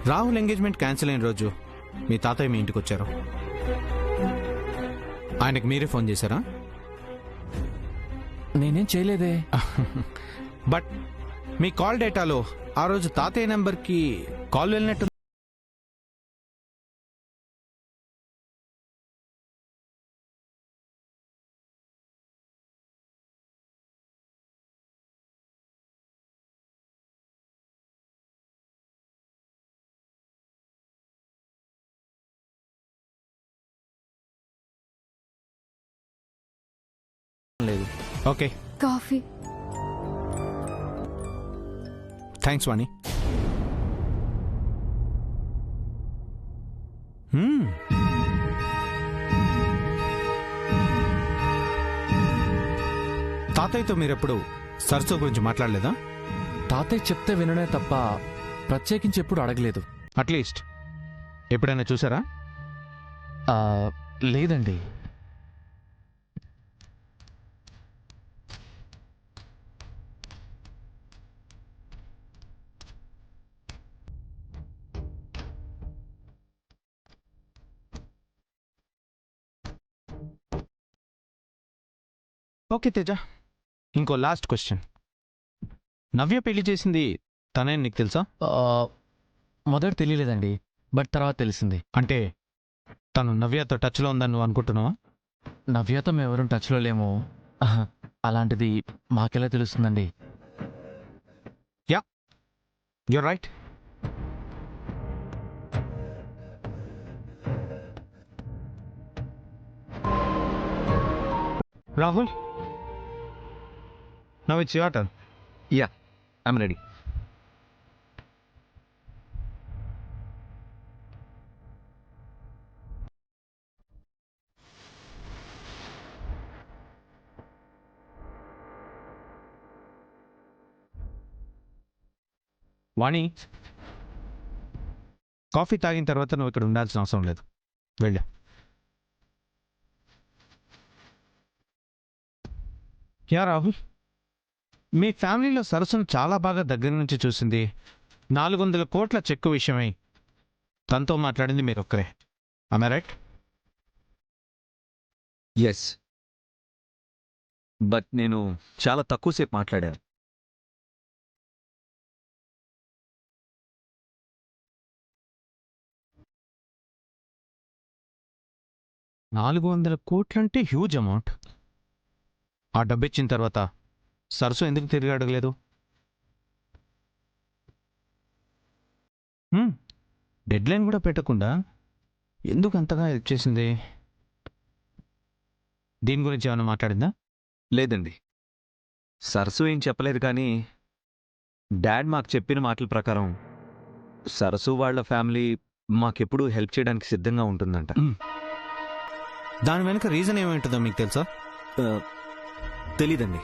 Rahul engagement cancel అయిన రోజు మీ తాతయ్య మీ ఇంటికి వచ్చారు. ఆయనకు మీరే ఫోన్ చేశారా? నేనేం చేయలేదే. బట్ మీ కాల్ డేటాలో ఆ రోజు తాతయ్య నెంబర్కి కాల్ వెళ్ళినట్టు. లేదు. Okay, coffee. థ్యాంక్స్ వాణి. తాతయ్యతో మీరెప్పుడు సరస్సు గురించి మాట్లాడలేదా? తాతయ్య చెప్తే వినడే తప్ప ప్రత్యేకించి ఎప్పుడు అడగలేదు. అట్లీస్ట్ ఎప్పుడైనా చూసారా? లేదండి. ఓకే తేజ, ఇంకో లాస్ట్ క్వశ్చన్. నవ్య పెళ్లి చేసింది తనే నీకు తెలుసా? మొదట తెలియలేదండి, బట్ తర్వాత తెలిసింది. అంటే తను నవ్యతో టచ్లో ఉందని నువ్వు అనుకుంటున్నావా? నవ్యతో మేము ఎవరూ టచ్లో లేము. అలాంటిది మాకెలా తెలుస్తుందండి? Yeah, you're right. Rahul, now it's your turn. Yeah, I'm ready. Vani, coffee తాగిన తర్వాత నువ్వు ఇక్కడ ఉండాల్సిన అవసరం లేదు, వెళ్ళా. యా రాహుల్, మీ ఫ్యామిలీలో సరస్సును చాలా బాగా దగ్గర నుంచి చూసింది 400 కోట్ల చెక్కు విషయమై తనతో మాట్లాడింది మీరు ఒక్కరే. am I right? Yes, but నేను చాలా తక్కువసేపు మాట్లాడాను. $400 కోట్లంటే హ్యూజ్ అమౌంట్. ఆ డబ్బు ఇచ్చిన తర్వాత సరస్సు ఎందుకు తిరిగి అడగలేదు? డెడ్ లైన్ కూడా పెట్టకుండా ఎందుకు అంతగా హెల్ప్ చేసింది? దీని గురించి ఏమైనా మాట్లాడిందా? లేదండి, సరస్సు ఏం చెప్పలేదు, కానీ డాడ్ మాకు చెప్పిన మాటల ప్రకారం సరస్సు వాళ్ళ ఫ్యామిలీ మాకెప్పుడు హెల్ప్ చేయడానికి సిద్ధంగా ఉంటుందంట. దాని వెనుక రీజన్ ఏమైంటుందో మీకు తెలుసా? తెలీదండి.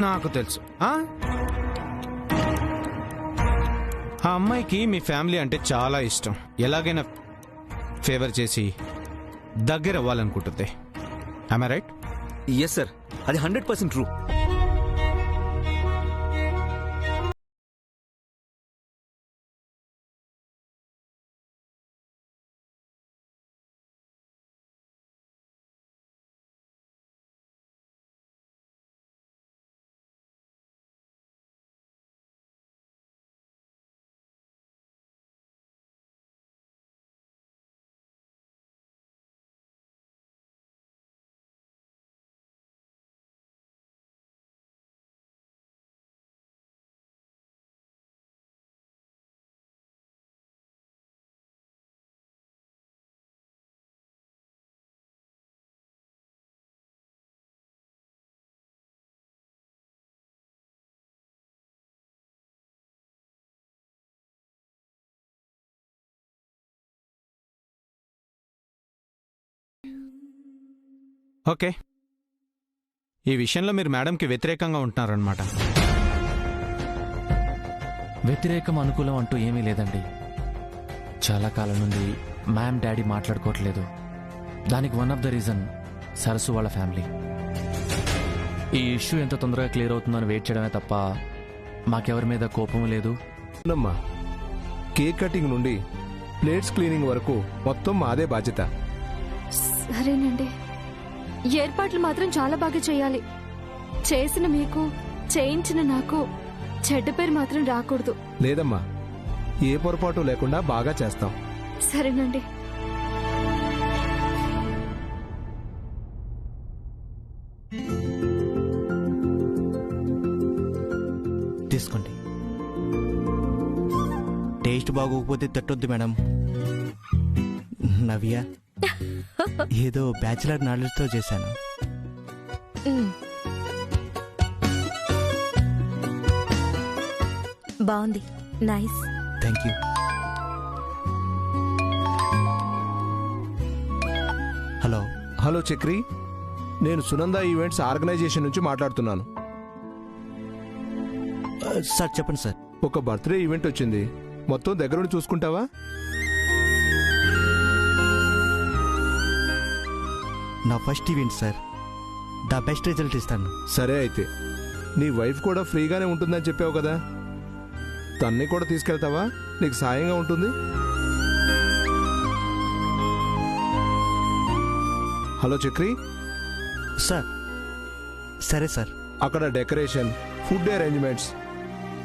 నాకు తెలుసు. ఆ అమ్మాయికి మీ ఫ్యామిలీ అంటే చాలా ఇష్టం. ఎలాగైనా ఫేవర్ చేసి దగ్గర అవ్వాలనుకుంటుంది. am I right? Yes sir, అది 100% ట్రూ. ఓకే, ఈ విషయంలో మీరు మేడంకి వ్యతిరేకంగా ఉంటున్నారనమాట. వ్యతిరేకం అనుకూలం అంటూ ఏమీ లేదండి. చాలా కాలం నుండి మ్యామ్ డాడీ మాట్లాడుకోవట్లేదు. దానికి వన్ ఆఫ్ ద రీజన్ సరస్సు వాళ్ళ ఫ్యామిలీ. ఈ ఇష్యూ ఎంత తొందరగా క్లియర్ అవుతుందని వెయిట్ చేయడమే తప్ప మాకెవరి మీద కోపం లేదు. అవునమ్మా, కేక్ కటింగ్ నుండి ప్లేట్స్ క్లీనింగ్ వరకు మొత్తం మాదే బాధ్యత. సరేనండి, ఏర్పాట్లు మాత్రం చాలా బాగా చేయాలి. చేసిన మీకు, చేయించిన నాకు చెడ్డ పేరు మాత్రం రాకూడదు. లేదమ్మా, ఏ పొరపాటు లేకుండా బాగా చేస్తాం. సరేనండి. తీసుకోండి. టేస్ట్ బాగోకపోతే తట్టొద్దు మేడం. నవ్య, ఏదో బ్యాచిలర్ నాలెడ్జ్తో చేశాను. బాగుంది, nice. Thank you. Hello. Hello Chakri, నేను సునంద ఈవెంట్స్ ఆర్గనైజేషన్ నుంచి మాట్లాడుతున్నాను. సార్ చెప్పండి సార్. ఒక బర్త్డే ఈవెంట్ వచ్చింది, మొత్తం దగ్గరుండి చూసుకుంటావా? నా first event sir, the best result ఇస్తాను. సరే అయితే, నీ వైఫ్ కూడా ఫ్రీగానే ఉంటుందని చెప్పావు కదా, తన్ని కూడా తీసుకెళ్తావా? నీకు సాయంగా ఉంటుంది. హలో చక్రి. సార్. సరే సార్. అక్కడ డెకరేషన్, ఫుడ్ అరేంజ్మెంట్స్,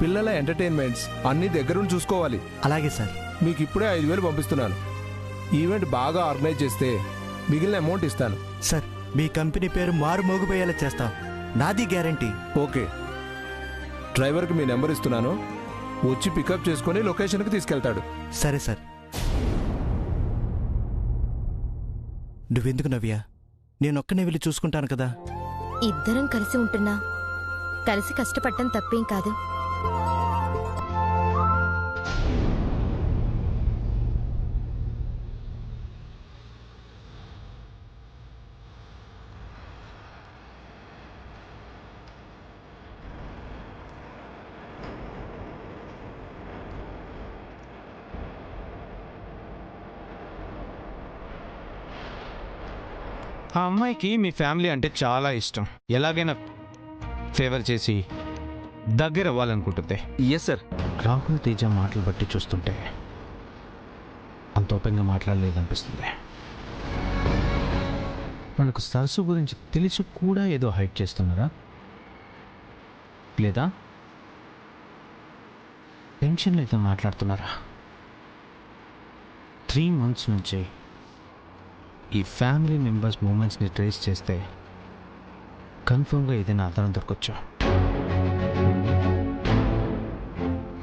పిల్లల ఎంటర్టైన్మెంట్స్ అన్నీ దగ్గరుండి చూసుకోవాలి. అలాగే సార్. మీకు ఇప్పుడే 5,000 పంపిస్తున్నాను. ఈవెంట్ బాగా ఆర్గనైజ్ చేస్తే మిగిలిన అమౌంట్ ఇస్తాను. సార్, మీ కంపెనీ పేరు మారు మోగిపోయేలా చేస్తాం, నాది గ్యారంటీ. ఓకే, డ్రైవర్కి మీ నెంబర్ ఇస్తున్నాను, వచ్చి పికప్ చేసుకుని లొకేషన్కి తీసుకెళ్తాడు. సరే సార్. నువ్వెందుకు నవ్య, నేనొక్కనే వెళ్ళి చూసుకుంటాను కదా. ఇద్దరం కలిసి ఉంటున్నా, కలిసి కష్టపడటం తప్పేం కాదు. ఆ అమ్మాయికి మీ ఫ్యామిలీ అంటే చాలా ఇష్టం. ఎలాగైనా ఫేవర్ చేసి దగ్గర అవ్వాలనుకుంటుంది. Yes sir. రాహుల్ తేజ మాటలు బట్టి చూస్తుంటే అంత ఓపెన్గా మాట్లాడలేదనిపిస్తుంది. మనకు సరస్సు గురించి తెలిసి కూడా ఏదో హైడ్ చేస్తున్నారా, లేదా టెన్షన్లో అయితే మాట్లాడుతున్నారా? 3 months నుంచి ఈ ఫ్యామిలీ మెంబర్స్ మూమెంట్స్ని ట్రేస్ చేస్తే కన్ఫర్మ్గా ఏదైనా ఆధారం దొరకొచ్చు.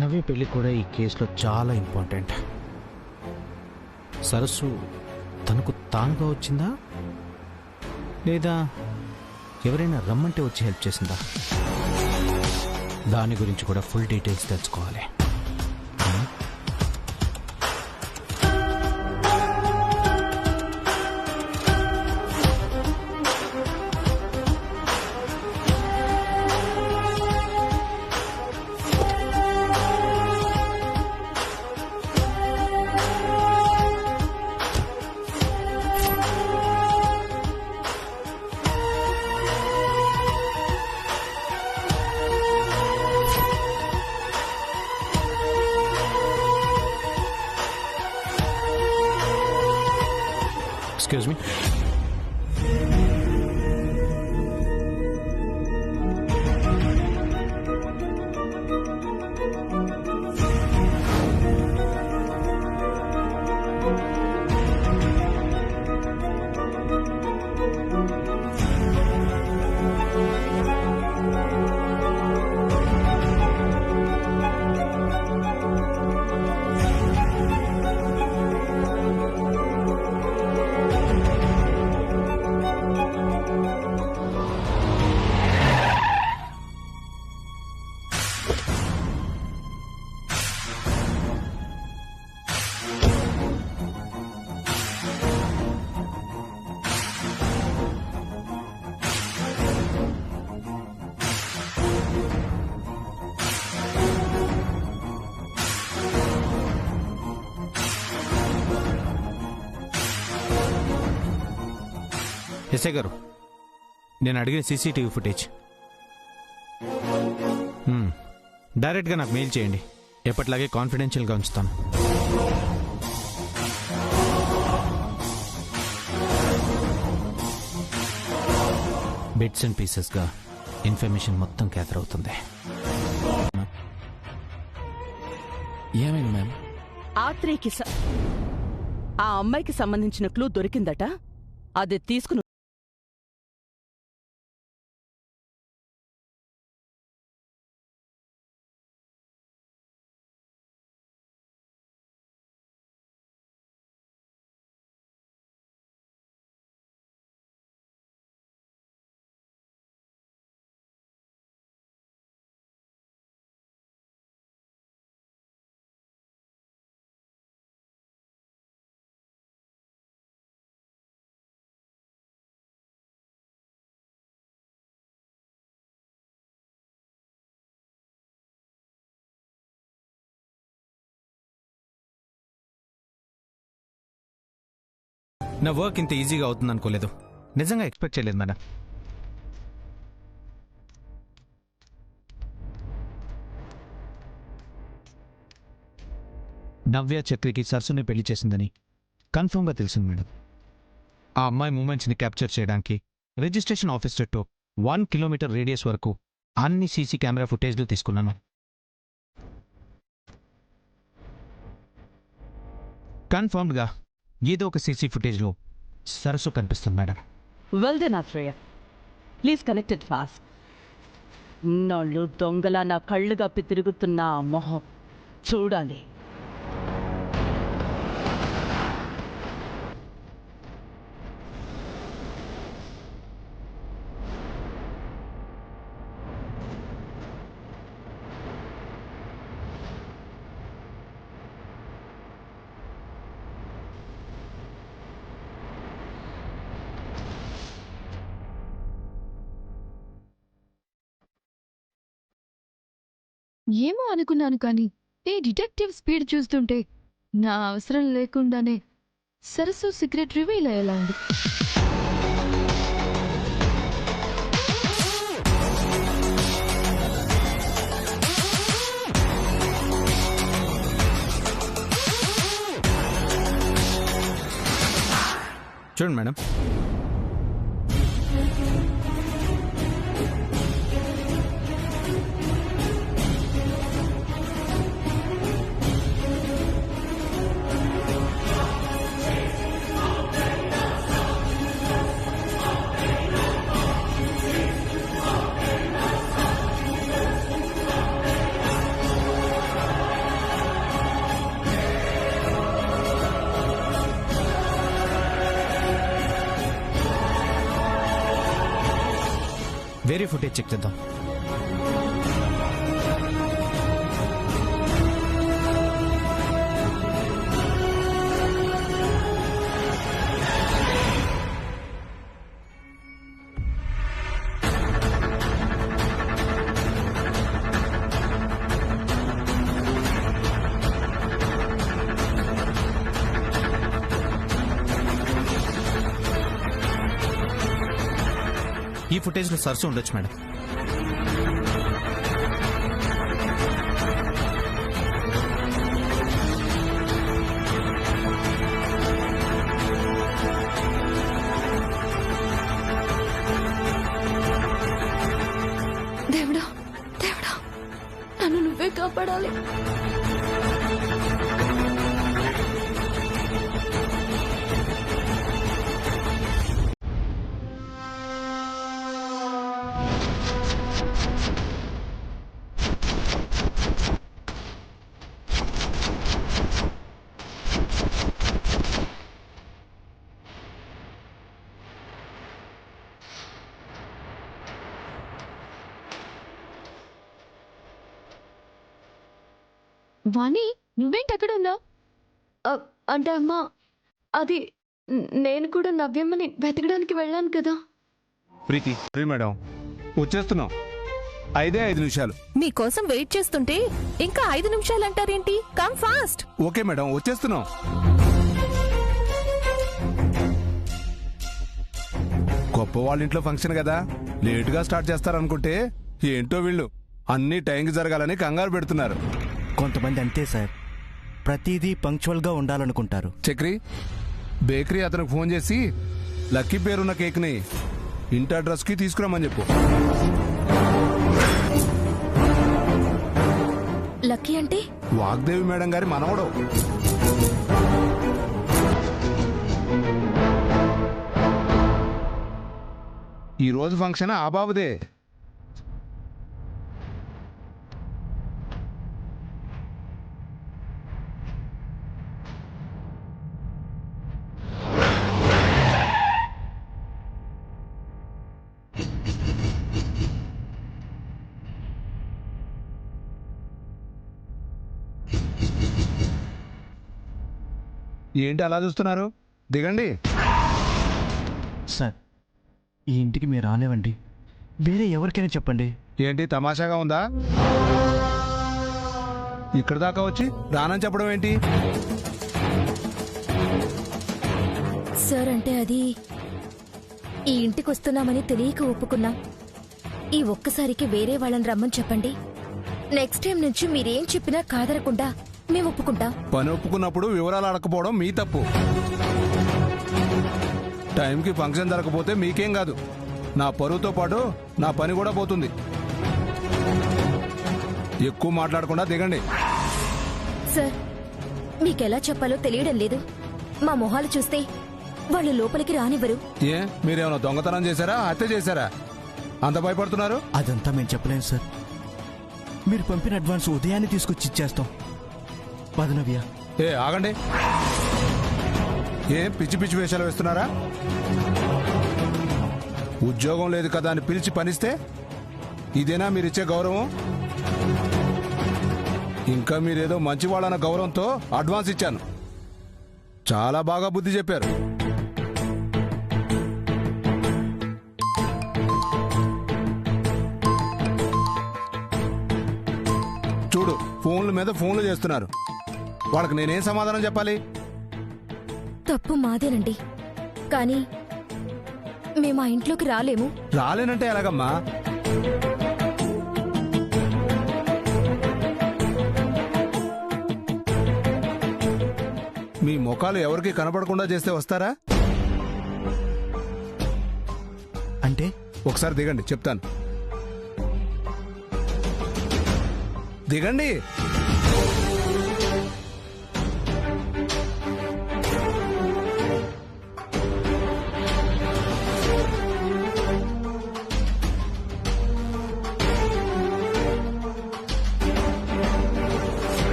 నవ్య పెళ్ళి కూడా ఈ కేసులో చాలా ఇంపార్టెంట్. సరస్సు తనకు తానుగా వచ్చిందా, లేదా ఎవరైనా రమ్మంటే వచ్చి హెల్ప్ చేసిందా? దాని గురించి కూడా ఫుల్ డీటెయిల్స్ తెలుసుకోవాలి. Excuse me. ఎస్ఐ గారు, నేను అడిగిన సీసీటీవీ ఫుటేజ్ డైరెక్ట్గా నాకు మెయిల్ చేయండి. ఎప్పటిలాగే కాన్ఫిడెన్షియల్గా ఉంచుతాను. బిట్స్ అండ్ పీసెస్గా ఇన్ఫర్మేషన్ మొత్తం గ్యాదర్ అవుతుంది. ఏమైంది మ్యామ్? ఆత్రేయకి ఆ అమ్మాయికి సంబంధించిన క్లూ దొరికిందట. అది తీసుకుని నా వర్క్ ఇంత ఈజీగా అవుతుంది అనుకోలేదు. నిజంగా ఎక్స్పెక్ట్ చేయలేదు మేడం. నవ్య చక్రికి సరస్సుని పెళ్లి చేసిందని కన్ఫర్మ్గా తెలిసింది మేడం. ఆ అమ్మాయి మూమెంట్స్ని క్యాప్చర్ చేయడానికి రిజిస్ట్రేషన్ ఆఫీస్ చుట్టూ 1 కిలోమీటర్ రేడియస్ వరకు అన్ని సీసీ కెమెరా ఫుటేజ్లు తీసుకున్నాను. కన్ఫర్మ్డ్గా ఏదో ఒక సీసీ ఫుటేజ్లో సరస్సు కనిపిస్తుంది madam. Well done Atreya. Please connected fast. నాళ్ళు దొంగలా నా కళ్ళు గప్పి తిరుగుతున్న ఆ మొహం చూడాలి. ఏమో అనుకున్నాను కానీ ఈ డిటెక్టివ్ స్పీడ్ చూస్తుంటే నా అవసరం లేకుండానే సరస్సు సీక్రెట్ రివీల్ అయ్యేలా ఉంది. చూడండి మేడం, వేరే ఫుటేజ్ చెక్ చేద్దాం. ఈ ఫుటేజ్లో సరస్సు ఉండొచ్చు మేడం. దేవుడా దేవుడా, నన్ను నువ్వే కాపాడాలి. వాణి, నువ్వేంటి అక్కడ ఉన్నావు? అంటే అమ్మా, అది నేను కూడా నవ్యమ్మని వెతకడానికి వెళ్ళాను కదా. ప్రీతి మేడం, వచ్చేస్తున్నాం. 5 నిమిషాలు. మీకోసం వెయిట్ చేస్తుంటే ఇంకా 5 నిమిషాలంటారేంటి? Come fast. ఓకే మేడం, వచ్చేస్తున్నాం. గొప్ప వాళ్ళ ఇంట్లో ఫంక్షన్ కదా, లేటుగా స్టార్ట్ చేస్తారనుకుంటే ఏంటో వీళ్ళు అన్నీ టైంకి జరగాలని కంగారు పెడుతున్నారు. కొంతమంది అంతే సార్, ప్రతిదీ పంక్చువల్గా ఉండాలనుకుంటారు. చక్రి, బేకరీ అతనికి ఫోన్ చేసి లక్కీ పేరున్న కేక్ని ఇంటి అడ్రస్కి తీసుకురమ్మని చెప్పు. లక్కీ అంటే వాగ్దేవి మేడం గారి మనవడు. ఈ రోజు ఫంక్షన్ ఆ బాబుదే. ఏంటి అలా చూస్తున్నారు? దిగండి. సార్, ఈ ఇంటికి మీరు రాలేవండి, వేరే ఎవరికైనా చెప్పండి. ఏంటి తమాషాగా ఉందా? ఇక్కడ దాకా వచ్చి రానని చెప్పడం ఏంటి? సార్ అంటే అది ఈ ఇంటికి వస్తున్నామని తెలియక ఒప్పుకున్నాం. ఈ ఒక్కసారికి వేరే వాళ్ళని రమ్మని చెప్పండి. నెక్స్ట్ టైం నుంచి మీరేం చెప్పినా కాదనకుండా మేము ఒప్పుకుంటాం. పని ఒప్పుకున్నప్పుడు వివరాలు అడగకపోవడం మీ తప్పు. టైంకి ఫంక్షన్ జరగకపోతే మీకేం కాదు, నా పరువుతో పాటు నా పని కూడా పోతుంది. ఎక్కువ మాట్లాడకుండా దిగండి. సార్, మీకెలా చెప్పాలో తెలియడం లేదు. మా మొహాలు చూస్తే వాళ్ళు లోపలికి రానివ్వరు. ఏ మీరేమైనా దొంగతనం చేశారా, హత్య చేశారా? అంత భయపడుతున్నారు? అదంతా మేము చెప్పలేము సార్. మీరు పంపిన అడ్వాన్స్ ఉదయాన్నే తీసుకొచ్చి ఇచ్చేస్తాం. పదనవ్య. ఏ ఆగండి. ఏ పిచ్చి పిచ్చి వేషాలు వేస్తున్నారా? ఉద్యోగం లేదు కదా అని పిలిచి పనిస్తే ఇదేనా మీరిచ్చే గౌరవం? ఇంకా మీరేదో మంచివాళ్ళన్న గౌరవంతో అడ్వాన్స్ ఇచ్చాను. చాలా బాగా బుద్ధి చెప్పారు. చూడు, ఫోన్ల మీద ఫోన్లు చేస్తున్నారు. వాళ్ళకి నేనేం సమాధానం చెప్పాలి? తప్పు మాదేనండి, కానీ మేము ఆ ఇంట్లోకి రాలేము. రాలేనంటే ఎలాగమ్మా? మీ ముఖాలు ఎవరికి కనపడకుండా చేస్తే వస్తారా? అంటే ఒకసారి దిగండి, చెప్తాను. దిగండి.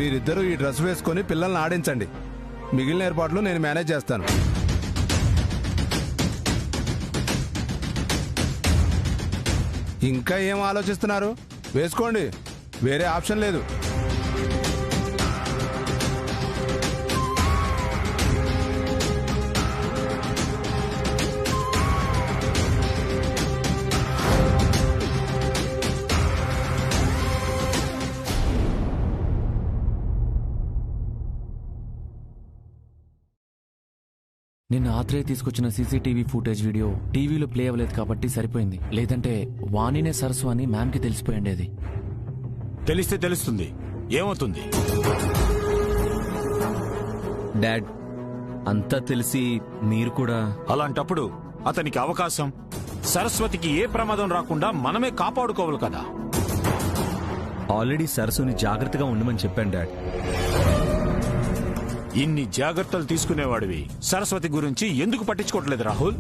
మీరిద్దరూ ఈ డ్రెస్ వేసుకొని పిల్లల్ని ఆడించండి. మిగిలిన ఏర్పాట్లు నేను మేనేజ్ చేస్తాను. ఇంకా ఏం ఆలోచిస్తున్నారు? వేసుకోండి, వేరే ఆప్షన్ లేదు. నిన్న ఆత్రేయ తీసుకొచ్చిన సీసీటీవీ ఫుటేజ్ వీడియో టీవీలో ప్లే అవ్వలేదు కాబట్టి సరిపోయింది. లేదంటే వాణినే సరస్సు అని మ్యామ్కి తెలిసిపోయిండేది. తెలిస్తే తెలుస్తుంది, ఏమవుతుంది? డాడ్, అంతా తెలిసి మీరు కూడా అలాంటప్పుడు అతనికి అవకాశం, సరస్వతికి ఏ ప్రమాదం రాకుండా మనమే కాపాడుకోవాలి కదా. ఆల్రెడీ సరస్సుని జాగ్రత్తగా ఉండమని చెప్పాను డాడ్. ఇన్ని జాగ్రత్తలు తీసుకునేవాడివి సరస్వతి గురించి ఎందుకు పట్టించుకోవట్లేదు రాహుల్?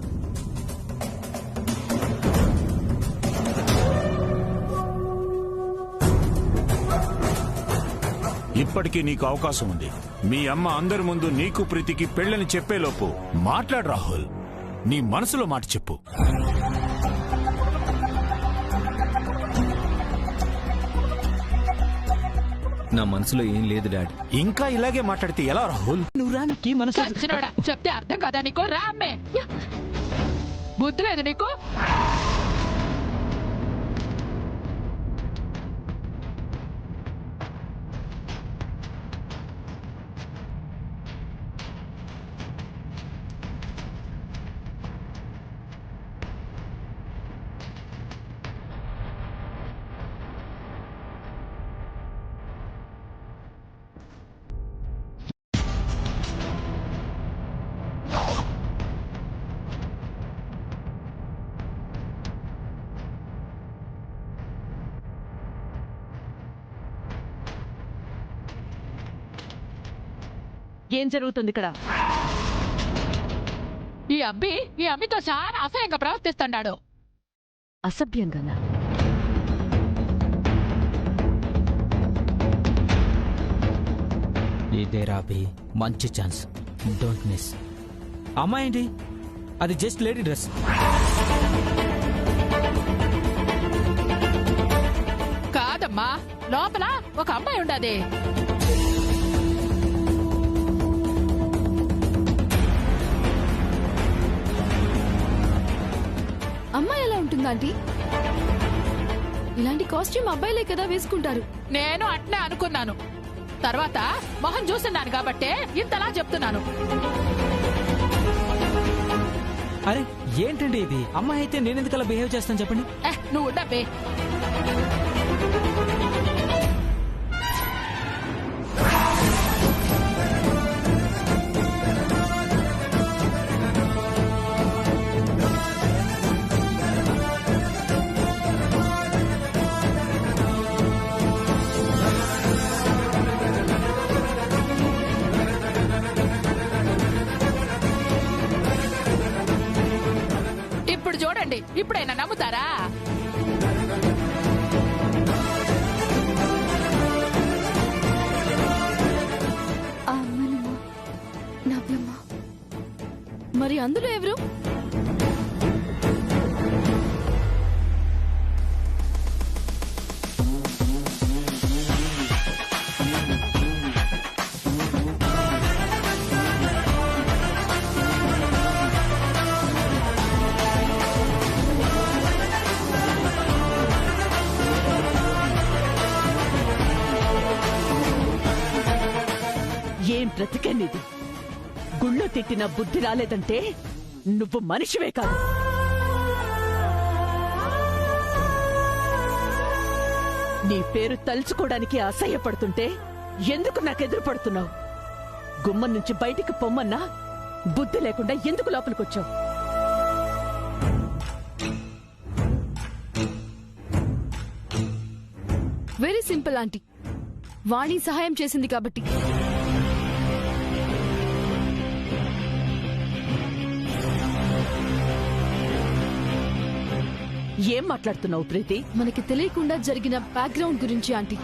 ఇప్పటికీ నీకు అవకాశం ఉంది. మీ అమ్మ అందరి ముందు నీకు ప్రీతికి పెళ్ళని చెప్పేలోపు మాట్లాడు రాహుల్. నీ మనసులో మాట చెప్పు. నా మనసులో ఏం లేదు డాడ్. ఇంకా ఇలాగే మాట్లాడితే ఎలా రాహుల్? నువ్వు రానికి మనసు చెప్తే అర్థం కాదా నీకు? రా అమ్మే, బుద్ధి లేదు నీకు? ఏం జరుగుతుంది ఇక్కడ? ఈ అమ్మితో చాలా అసహ్యంగా ప్రవర్తిస్తున్నాడు. అసభ్యంగానా? ఇదేరా అభి, మంచి ఛాన్స్, డోంట్ మిస్. అమ్మాయి ఏంటి? అది జస్ట్ లేడీ డ్రెస్. కాదమ్మా, లోపల ఒక అమ్మాయి ఉండదే. అమ్మాయి ఎలా ఉంటుంది ఆంటీ? ఇలాంటి కాస్ట్యూమ్ అబ్బాయిలే కదా వేసుకుంటారు. నేను అట్నే అనుకున్నాను. తర్వాత మొహం చూస్తున్నాను కాబట్టే ఇంతలా చెప్తున్నాను. అరే ఏంటండి ఇది? అమ్మాయి అయితే నేనెందుకు అలా బిహేవ్ చేస్తాను చెప్పండి. నువ్వు ఉండబ్బే. ఇప్పుడు చూడండి, ఇప్పుడైనా నమ్ముతారా? మరి అందులో ఎవరు? ఏం బ్రతికనిది? గుళ్ళో తిట్టిన బుద్ధి రాలేదంటే నువ్వు మనిషివే కాదు. నీ పేరు తలుచుకోవడానికి అసహ్యపడుతుంటే ఎందుకు నాకెదురు పడుతున్నావు? గుమ్మం నుంచి బయటికి పొమ్మన్నా బుద్ధి లేకుండా ఎందుకు లోపలికొచ్చావు? Very simple aunty. వాణి సహాయం చేసింది కాబట్టి. ఏం మాట్లాడుతున్నావు ప్రీతి? మనకి తెలియకుండా జరిగిన బ్యాక్గ్రౌండ్ గురించి ఆంటీ.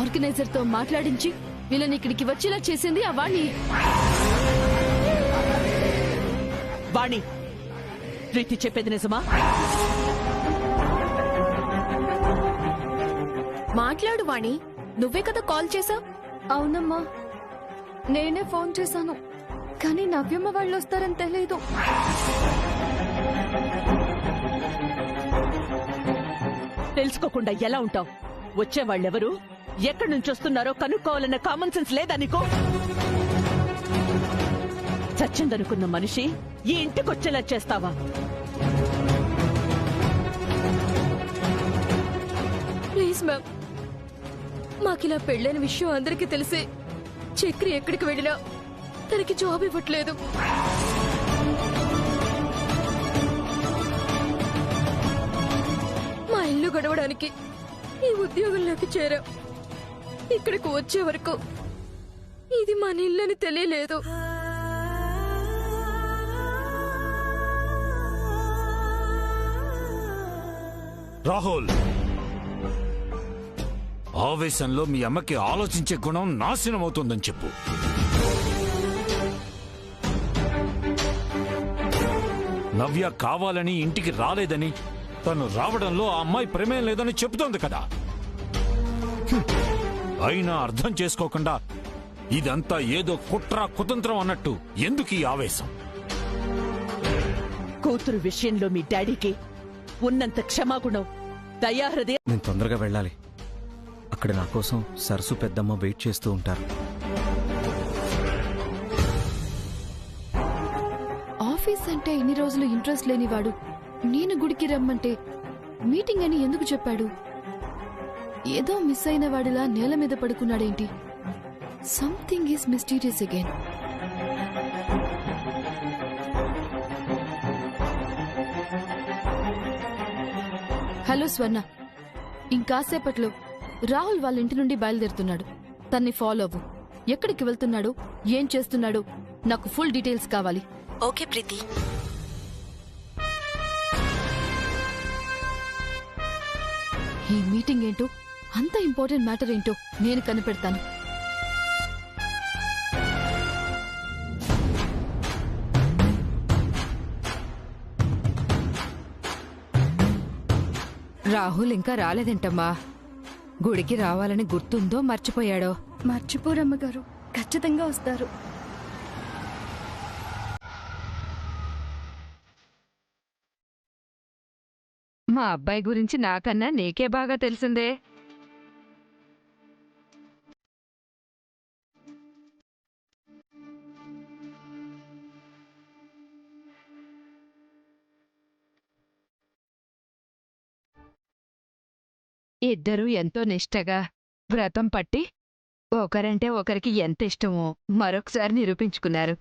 ఆర్గనైజర్ తో మాట్లాడించి వీళ్ళని ఇక్కడికి వచ్చేలా చేసింది ఆ వాణి. వాణి, ప్రీతి చెప్పేది నిజమా? మాట్లాడు వాణి, నువ్వే కదా కాల్ చేసావు. అవునమ్మా, నేనే ఫోన్ చేశాను, కానీ నవ్యమ్మ వాళ్ళు వస్తారని తెలియదు. తెలుసుకోకుండా ఎలా ఉంటావు? వచ్చేవాళ్ళెవరు, ఎక్కడి నుంచి వస్తున్నారో కనుక్కోవాలన్న కామన్ సెన్స్ లేదా నీకు? చచ్చిందనుకున్న మనిషి ఈ ఇంటికొచ్చేలా చేస్తావా? ప్లీజ్ మ్యామ్, మాకిలా పెళ్ళైన విషయం అందరికీ తెలిసే చక్రి ఎక్కడికి వెళ్ళినా తనకి జాబ్ ఇవ్వట్లేదు. మా ఇల్లు గడవడానికి ఈ ఉద్యోగంలోకి చేరా. ఇక్కడికి వచ్చే వరకు ఇది మన ఇల్లని తెలియలేదు. రాహుల్, ఆవేశంలో మీ అమ్మకి ఆలోచించే గుణం నాశనం అవుతుందని చెప్పు. నవ్య కావాలని ఇంటికి రాలేదని, తను రావడంలో ఆ అమ్మాయి ప్రమేయం లేదని చెబుతోంది కదా. అయినా అర్థం చేసుకోకుండా ఇదంతా ఏదో కుట్ర కుతంత్రం అన్నట్టు ఎందుకు ఈ ఆవేశం? కూతురు విషయంలో మీ డాడీకి ఉన్నంత క్షమాగుణం, దయాహృదయం. నేను తొందరగా వెళ్ళాలి. అక్కడ నా కోసం సరసు పెద్దమ్మ వెయిట్ చేస్తూ ఉంటారు. ఆఫీస్ అంటే ఇన్ని రోజులు ఇంట్రెస్ట్ లేనివాడు నేను గుడికి రమ్మంటే మీటింగ్ అని ఎందుకు చెప్పాడు? ఏదో మిస్ అయిన వాడిలా నేల మీద పడుకున్నాడేంటి? Something is mysterious again. Hello Swarna, ఇంకాసేపట్లో రాహుల్ వాళ్ళ ఇంటి నుండి బయలుదేరుతున్నాడు. తన్ని ఫాలో అవ్వు. ఎక్కడికి వెళ్తున్నాడు, ఏం చేస్తున్నాడు, నాకు ఫుల్ డీటెయిల్స్ కావాలి. ఓకే ప్రీతి. ఈ మీటింగ్ ఏంటో, అంత ఇంపార్టెంట్ మ్యాటర్ ఏంటో నేను కనిపెడతాను. రాహుల్ ఇంకా రాలేదేంటమ్మా? గుడికి రావాలని గుర్తుందో మర్చిపోయాడో? మర్చిపోరమ్మగారు, ఖచ్చితంగా వస్తారు. మా అబ్బాయి గురించి నాకన్నా నీకే బాగా తెలిసిందే. ఇద్దరూ ఎంతో నిష్టగా వ్రతం పట్టి ఒకరంటే ఒకరికి ఎంత ఇష్టమో మరొకసారి నిరూపించుకున్నారు.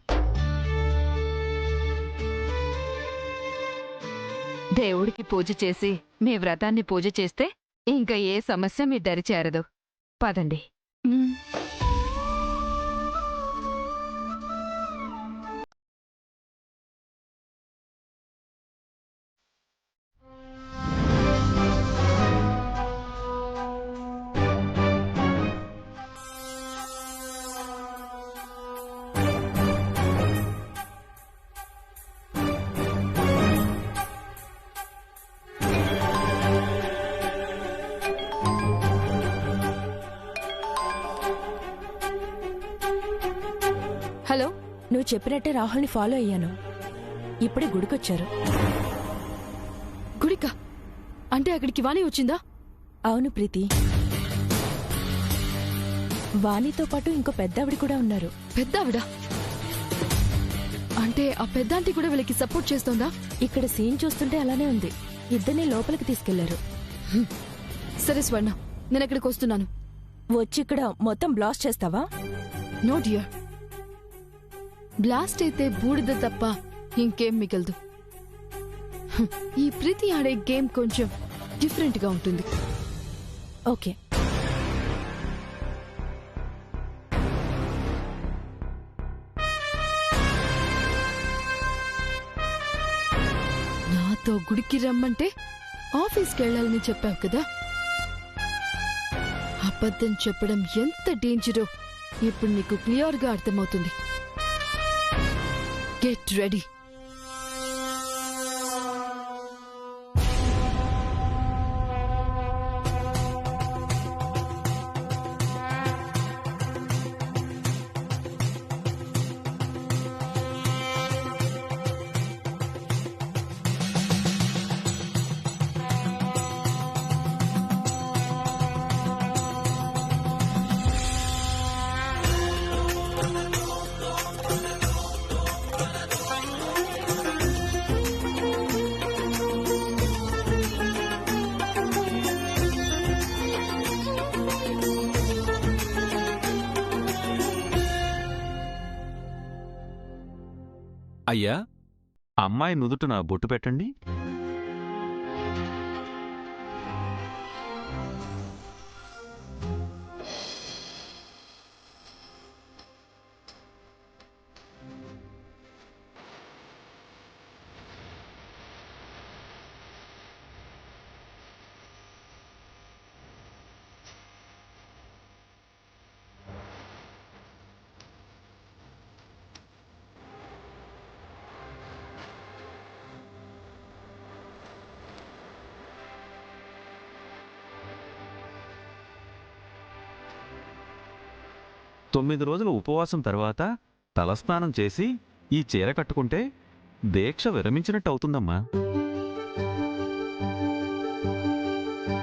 దేవుడికి పూజ చేసి మీ వ్రతాన్ని పూజ చేస్తే ఇంకా ఏ సమస్య మీ దరి చేరదు. పదండి. హలో, నువ్వు చెప్పినట్టే రాహుల్ని ఫాలో అయ్యాను. ఇప్పుడే గుడికొచ్చారు. గుడికా? అంటే అక్కడికి వాణి వచ్చిందా? అవును ప్రీతి, వాణితో పాటు ఇంకో పెద్దావిడ కూడా ఉన్నారు. పెద్దావిడ అంటే ఆ పెద్దాంటి కూడా వీళ్ళకి సపోర్ట్ చేస్తోందా? ఇక్కడ సీన్ చూస్తుంటే అలానే ఉంది. ఇద్దరిని లోపలికి తీసుకెళ్లారు. సరే స్వర్ణ, నేను ఇక్కడికి వస్తున్నాను. వచ్చి ఇక్కడ మొత్తం బ్లాస్ట్ చేస్తావా? నో డియర్, బ్లాస్ట్ అయితే బూడిద తప్ప ఇంకేం మిగలదు. ఈ ప్రీతి ఆడే గేమ్ కొంచెం డిఫరెంట్ గా ఉంటుంది. ఓకే. నాతో గుడికి రమ్మంటే ఆఫీస్కి వెళ్ళాలని చెప్పావు కదా. అబద్ధం చెప్పడం ఎంత డేంజరో ఇప్పుడు నీకు క్లియర్ గా అర్థమవుతుంది. Get ready. అయ్యా, అమ్మాయి నుదుట నా బొట్టు పెట్టండి. తొమ్మిది రోజుల ఉపవాసం తర్వాత తలస్నానం చేసి ఈ చీర కట్టుకుంటే దీక్ష విరమించినట్టు అవుతుందమ్మా.